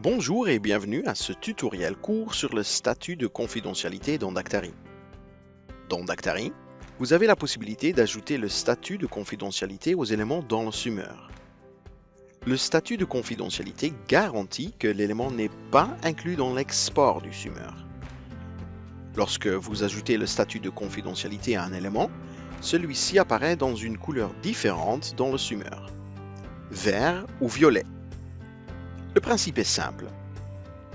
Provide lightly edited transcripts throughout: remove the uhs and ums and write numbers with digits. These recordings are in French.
Bonjour et bienvenue à ce tutoriel court sur le statut de confidentialité dans Dactari. Dans Dactari, vous avez la possibilité d'ajouter le statut de confidentialité aux éléments dans le summeur. Le statut de confidentialité garantit que l'élément n'est pas inclus dans l'export du summeur. Lorsque vous ajoutez le statut de confidentialité à un élément, celui-ci apparaît dans une couleur différente dans le summeur, vert ou violet. Le principe est simple.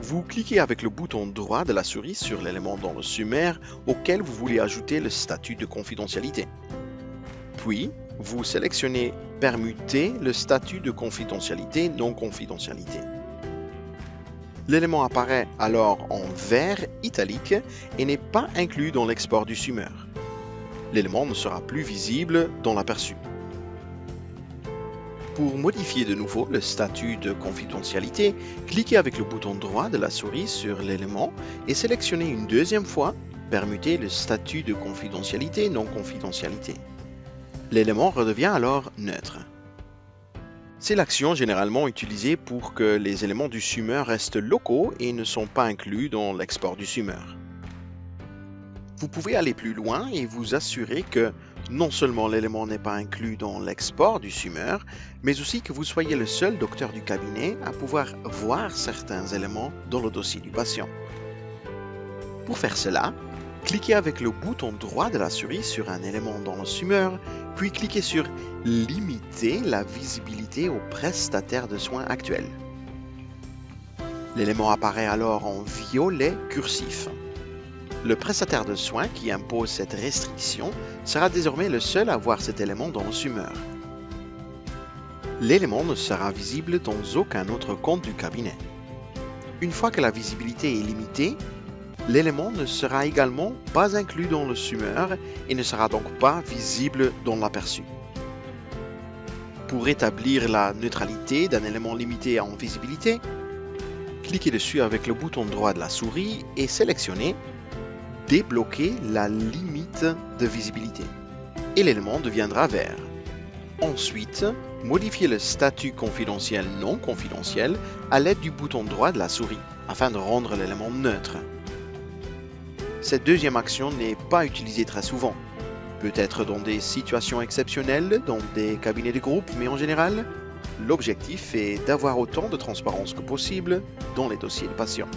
Vous cliquez avec le bouton droit de la souris sur l'élément dans le summeur auquel vous voulez ajouter le statut de confidentialité. Puis, vous sélectionnez « Permuter le statut de confidentialité non-confidentialité ». L'élément apparaît alors en vert italique et n'est pas inclus dans l'export du summeur. L'élément ne sera plus visible dans l'aperçu. Pour modifier de nouveau le statut de confidentialité, cliquez avec le bouton droit de la souris sur l'élément et sélectionnez une deuxième fois « Permuter le statut de confidentialité non-confidentialité ». L'élément redevient alors neutre. C'est l'action généralement utilisée pour que les éléments du summeur restent locaux et ne sont pas inclus dans l'export du summeur. Vous pouvez aller plus loin et vous assurer que non seulement l'élément n'est pas inclus dans l'export du summeur, mais aussi que vous soyez le seul docteur du cabinet à pouvoir voir certains éléments dans le dossier du patient. Pour faire cela, cliquez avec le bouton droit de la souris sur un élément dans le summeur, puis cliquez sur « Limiter la visibilité au prestataire de soins actuel ». L'élément apparaît alors en violet cursif. Le prestataire de soins qui impose cette restriction sera désormais le seul à voir cet élément dans le summeur. L'élément ne sera visible dans aucun autre compte du cabinet. Une fois que la visibilité est limitée, l'élément ne sera également pas inclus dans le summeur et ne sera donc pas visible dans l'aperçu. Pour rétablir la neutralité d'un élément limité en visibilité, cliquez dessus avec le bouton droit de la souris et sélectionnez Débloquer la limite de visibilité et l'élément deviendra vert. Ensuite, modifiez le statut confidentiel non confidentiel à l'aide du bouton droit de la souris afin de rendre l'élément neutre. Cette deuxième action n'est pas utilisée très souvent, peut-être dans des situations exceptionnelles, dans des cabinets de groupe, mais en général, l'objectif est d'avoir autant de transparence que possible dans les dossiers de patients.